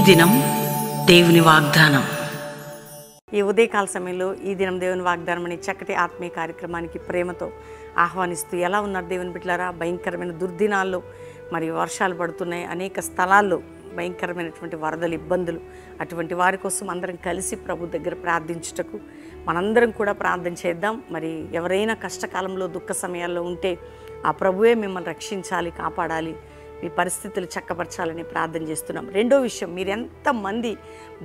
దినం దేవుని వాగ్దానం. ఈ ఉదయకాల సమయంలో ఈ దినం దేవుని వాగ్దానం అనే చక్కటి ఆత్మీయ కార్యక్రమానికి ప్రేమతో ఆహ్వానిస్తూ, ఎలా ఉన్నారు దేవుని బిడ్డలారా? భయంకరమైన దుర్దినాల్లో మరి వర్షాలు పడుతున్నాయి, అనేక స్థలాల్లో భయంకరమైనటువంటి వరదలు, ఇబ్బందులు. అటువంటి వారి కోసం అందరం కలిసి ప్రభు దగ్గర ప్రార్థించుటకు మనందరం కూడా ప్రార్థన చేద్దాం. మరి ఎవరైనా కష్టకాలంలో, దుఃఖ సమయాల్లో ఉంటే ఆ ప్రభువే మిమ్మల్ని రక్షించాలి, కాపాడాలి, మీ పరిస్థితులు చక్కపరచాలని ప్రార్థన చేస్తున్నాం. రెండో విషయం, మీరు ఎంతమంది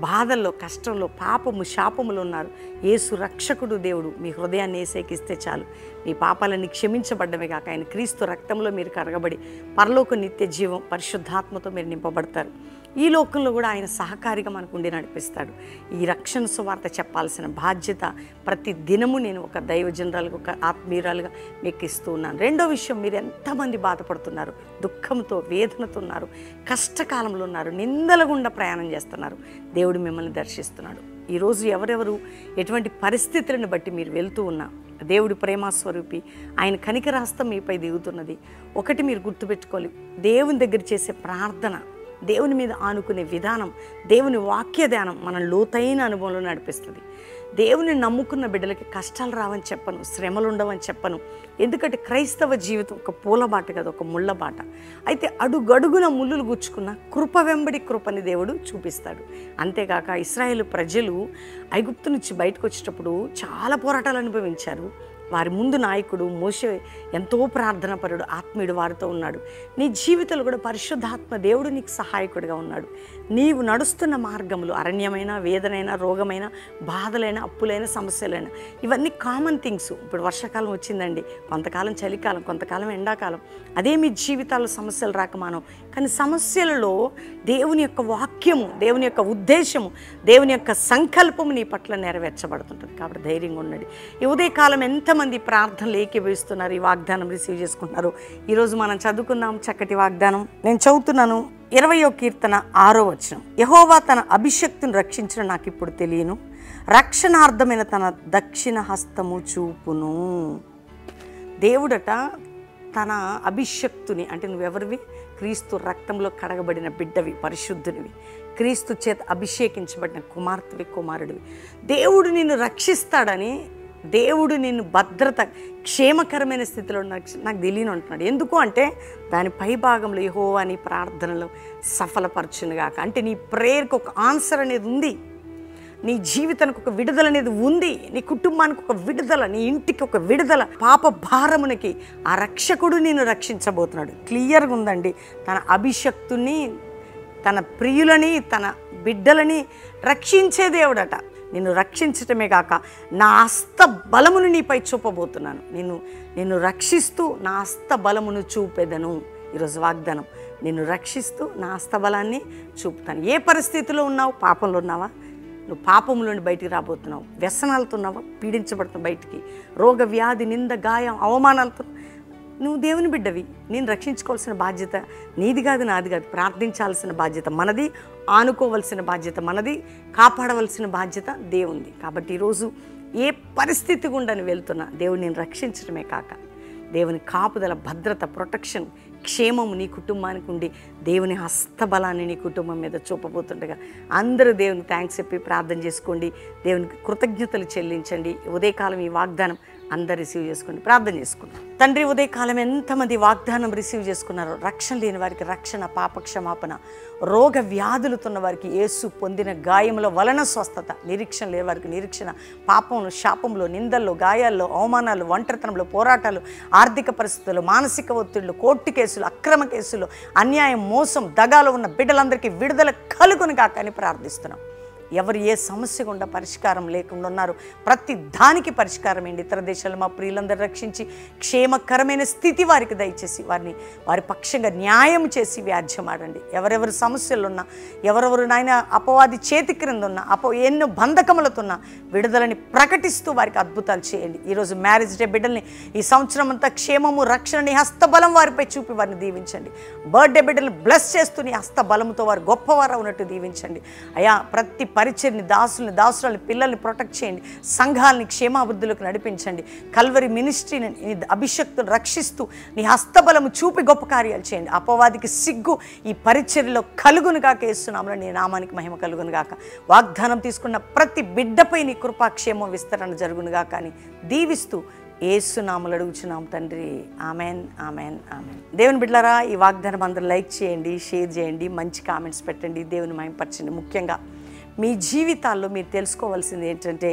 బాధల్లో, కష్టంలో, పాపము, శాపములు ఉన్నారు, యేసు రక్షకుడు దేవుడు మీ హృదయాన్ని ఏసేకిస్తే చాలు, మీ పాపాలన్నీ క్షమించబడ్డమే కాక ఆయన క్రీస్తు రక్తంలో మీరు కరగబడి పరలోక నిత్య జీవం పరిశుద్ధాత్మతో మీరు నింపబడతారు. ఈ లోకంలో కూడా ఆయన సహకారిగా మనకు ఉండి నడిపిస్తాడు. ఈ రక్షణ సువార్త చెప్పాల్సిన బాధ్యత ప్రతి దినము నేను ఒక దైవజనరాలుగా, ఒక ఆత్మీయురాలుగా మీకు ఇస్తూ ఉన్నాను. రెండో విషయం, మీరు ఎంతమంది బాధపడుతున్నారు, దుఃఖంతో, వేదనతో ఉన్నారు, కష్టకాలంలో ఉన్నారు, నిందల గుండా ప్రయాణం చేస్తున్నారు, దేవుడు మిమ్మల్ని దర్శిస్తున్నాడు. ఈరోజు ఎవరెవరు ఎటువంటి పరిస్థితులను బట్టి మీరు వెళ్తూ ఉన్నా, దేవుడి ప్రేమస్వరూపి ఆయన కనికరాస్తం మీపై దిగుతున్నది. ఒకటి మీరు గుర్తుపెట్టుకోవాలి, దేవుని దగ్గర చేసే ప్రార్థన, దేవుని మీద ఆనుకునే విధానం, దేవుని వాక్య ధ్యానం మన లోతైన అనుభవంలో నడిపిస్తుంది. దేవుని నమ్ముకున్న బిడ్డలకి కష్టాలు రావని చెప్పను, శ్రమలు ఉండవని చెప్పను. ఎందుకంటే క్రైస్తవ జీవితం ఒక పూలబాట కదా, ఒక ముళ్ళబాట. అయితే అడుగడుగున ముళ్ళులు గుచ్చుకున్న కృప వెంబడి కృపని దేవుడు చూపిస్తాడు. అంతేకాక ఇశ్రాయేలు ప్రజలు ఐగుప్తు నుంచి బయటకు వచ్చేటప్పుడు చాలా పోరాటాలు అనుభవించారు. వారి ముందు నాయకుడు మోషే ఎంతో ప్రార్థనాపరుడు, ఆత్మీయుడు వారితో ఉన్నాడు. నీ జీవితంలో కూడా పరిశుద్ధాత్మ దేవుడు నీకు సహాయకుడిగా ఉన్నాడు. నీవు నడుస్తున్న మార్గంలో అరణ్యమైన, వేదనైనా, రోగమైన, బాధలైన, అప్పులైన, సమస్యలైన, ఇవన్నీ కామన్ థింగ్స్. ఇప్పుడు వర్షాకాలం వచ్చిందండి, కొంతకాలం చలికాలం, కొంతకాలం ఎండాకాలం. అదే మీ జీవితాల్లో సమస్యలు రాకమానం. కానీ సమస్యలలో దేవుని యొక్క వాక్యము, దేవుని యొక్క ఉద్దేశము, దేవుని యొక్క సంకల్పము నీ పట్ల నెరవేర్చబడుతుంటుంది. కాబట్టి ధైర్యంగా ఉండండి. ఈ ఉదయకాలం ఎంతమంది ప్రార్థనలు ఏకీభవిస్తున్నారు, ఈ వాగ్దానం రిసీవ్ చేసుకుంటున్నారు. ఈరోజు మనం చదువుకుందాం చక్కటి వాగ్దానం. నేను చదువుతున్నాను 20వ కీర్తన 6వ వచనం. యెహోవా తన అభిషక్తుని రక్షించిన నాకు ఇప్పుడు తెలియను, రక్షణార్థమైన తన దక్షిణ హస్తము చూపును. దేవుడట తన అభిషక్తుని, అంటే నువ్వెవరివి? క్రీస్తు రక్తంలో కడగబడిన బిడ్డవి, పరిశుద్ధునివి, క్రీస్తు చేత అభిషేకించబడిన కుమార్తెవి, కుమారుడివి. దేవుడు నిన్ను రక్షిస్తాడని, దేవుడు నిన్ను భద్రత, క్షేమకరమైన స్థితిలో నాకు తెలియని అంటున్నాడు. ఎందుకు అంటే దాని పై భాగంలో యెహోవా నీ ప్రార్థనలో సఫలపరచునుగాక. అంటే నీ ప్రేయర్కి ఒక ఆన్సర్ అనేది ఉంది, నీ జీవితానికి ఒక విడుదల అనేది ఉంది, నీ కుటుంబానికి ఒక విడుదల, నీ ఇంటికి ఒక విడుదల, పాప భారమునికి ఆ రక్షకుడు నిన్ను రక్షించబోతున్నాడు. క్లియర్గా ఉందండి. తన అభిషక్తుని, తన ప్రియులని, తన బిడ్డలని రక్షించే దేవుడట. నిన్ను రక్షించటమే కాక నా హస్త బలమును నీపై చూపబోతున్నాను. నిన్ను రక్షిస్తూ నా హస్త బలమును చూపెదను. ఈరోజు వాగ్దానం, నిన్ను రక్షిస్తూ నా హస్త బలాన్ని చూపుతాను. ఏ పరిస్థితిలో ఉన్నావు? పాపంలో ఉన్నావా? నువ్వు పాపంలో నుండి బయటికి రాబోతున్నావు. వ్యసనాలతో ఉన్నావా? పీడించబడుతున్నావు బయటికి. రోగ, వ్యాధి, నింద, గాయం, అవమానాలతో నువ్వు దేవుని బిడ్డవి. నేను రక్షించుకోవాల్సిన బాధ్యత నీది కాదు, నాది కాదు. ప్రార్థించాల్సిన బాధ్యత మనది, ఆనుకోవలసిన బాధ్యత మనది, కాపాడవలసిన బాధ్యత దేవుంది. కాబట్టి ఈరోజు ఏ పరిస్థితి గుండా నువ్వు వెళ్తున్నా దేవుడు నేను రక్షించడమే కాక దేవుని కాపుదల, భద్రత, ప్రొటెక్షన్, క్షేమము నీ కుటుంబానికి ఉండి దేవుని హస్తబలాన్ని నీ కుటుంబం మీద చూపబోతుండగా అందరూ దేవునికి థ్యాంక్స్ చెప్పి ప్రార్థన చేసుకోండి, దేవునికి కృతజ్ఞతలు చెల్లించండి. ఉదయకాలం ఈ వాగ్దానం అందరు రిసీవ్ చేసుకోండి, ప్రార్థన చేసుకున్నాం. తండ్రి, ఉదయకాలం ఎంతమంది వాగ్దానం రిసీవ్ చేసుకున్నారో, రక్షణ లేని వారికి రక్షణ, పాపక్షమాపణ, రోగ వ్యాధులుతున్న వారికి యేసు పొందిన గాయముల వలన స్వస్థత, నిరీక్షణ లేని వారికి నిరీక్షణ, పాపంలో, శాపంలో, నిందల్లో, గాయాల్లో, అవమానాలు, ఒంటరితనంలో, పోరాటాలు, ఆర్థిక పరిస్థితులు, మానసిక ఒత్తిళ్లు, కోర్టు కేసులు, అక్రమ కేసులు, అన్యాయం, మోసం, దగాలో ఉన్న బిడ్డలందరికీ విడుదల కలుగును కాక అని ప్రార్థిస్తున్నాం. ఎవరు ఏ సమస్య గుండా పరిష్కారం లేకుండా ఉన్నారు, ప్రతి దానికి పరిష్కారం ఏంటి. ఇతర దేశాలు మా ప్రియులందరూ రక్షించి క్షేమకరమైన స్థితి వారికి దయచేసి వారి పక్షంగా న్యాయం చేసి వ్యాజ్యమాడండి. ఎవరెవరు సమస్యలు ఉన్నా, ఎవరెవరు నాయన అపవాది చేతి క్రింద ఉన్నా, ఎన్నో బంధకములతో ఉన్న విడుదలని ప్రకటిస్తూ వారికి అద్భుతాలు చేయండి. ఈరోజు మ్యారేజ్ డే బిడ్డల్ని ఈ సంవత్సరం అంతా క్షేమము, రక్షణ, నీ హస్తబలం వారిపై చూపి వారిని దీవించండి. బర్త్డే బిడ్డల్ని బ్లెస్ చేస్తూ నీ హస్తబలంతో వారు గొప్పవారు ఉన్నట్టు దీవించండి. అయా, ప్రతి పరిచర్ని, దాసుల్ని, దాసురాలని, పిల్లల్ని ప్రొటెక్ట్ చేయండి. సంఘాలని క్షేమాభివృద్ధిలోకి నడిపించండి. కల్వరి మినిస్ట్రీని నీ అభిషక్తులు రక్షిస్తూ నీ హస్తబలము చూపి గొప్ప కార్యాలు చేయండి. అపవాదికి సిగ్గు ఈ పరిచర్యలో కలుగునుగాక. యేసునామములో నీ నామానికి మహిమ కలుగునుగాక. వాగ్దానం తీసుకున్న ప్రతి బిడ్డపై నీ కృపాక్షేమం విస్తరణ జరుగునుగాక అని దీవిస్తూ యేసునామములో అడుగుచున్నాం తండ్రి. Amen, amen, amen. దేవుని బిడ్డలారా, ఈ వాగ్దానం అందరూ లైక్ చేయండి, షేర్ చేయండి, మంచి కామెంట్స్ పెట్టండి, దేవుని మహిమపరచండి. ముఖ్యంగా మీ జీవితాల్లో మీరు తెలుసుకోవాల్సింది ఏంటంటే,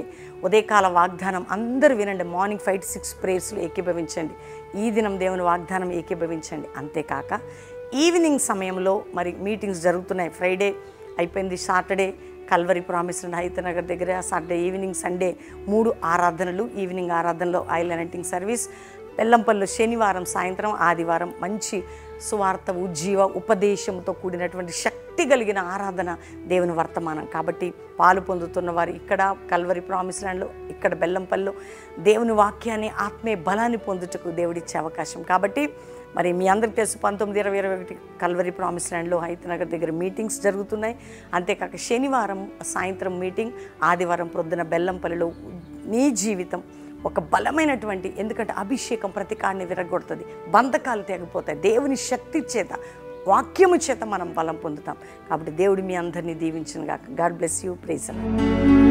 ఉదయకాల వాగ్దానం అందరూ వినండి. మార్నింగ్ 5 to 6 ప్రేయర్స్లో ఏకీభవించండి. ఈ దినం దేవుని వాగ్దానం ఏకీభవించండి. అంతేకాక ఈవినింగ్ సమయంలో మరి మీటింగ్స్ జరుగుతున్నాయి. ఫ్రైడే అయిపోయింది, Saturday Calvary promise and Hayathnagar దగ్గర, సాటర్డే ఈవినింగ్, సండే 3 ఆరాధనలు. ఈవినింగ్ ఆరాధనలో ఆయిల్ అనాయింటింగ్ సర్వీస్, బెల్లంపల్లిలో శనివారం సాయంత్రం, ఆదివారం మంచి సువార్త ఉజ్జీవ ఉపదేశంతో కూడినటువంటి శక్తి కలిగిన ఆరాధన, దేవుని వర్తమానం. కాబట్టి పాలు పొందుతున్న వారు ఇక్కడ కల్వరి ప్రామిస్ ల్యాండ్లో, ఇక్కడ బెల్లంపల్లిలో దేవుని వాక్యాన్ని, ఆత్మీయ బలాన్ని పొందుటకు దేవుడిచ్చే అవకాశం. కాబట్టి మరి మీ అందరికీ తెలుసు 19-21 కల్వరి ప్రామిస్ ల్యాండ్లో హైతనగర్ దగ్గర మీటింగ్స్ జరుగుతున్నాయి. అంతేకాక శనివారం సాయంత్రం మీటింగ్, ఆదివారం ప్రొద్దున బెల్లంపల్లిలో. నీ జీవితం ఒక బలమైనటువంటి, ఎందుకంటే అభిషేకం ప్రతి కాడిని విరగొడుతుంది, బంధకాలు తెగిపోతాయి. దేవుని శక్తి చేత, వాక్యము చేత మనం బలం పొందుతాం. కాబట్టి దేవుడు మీ అందరినీ దీవించును గాక. God bless you. Praise the lord.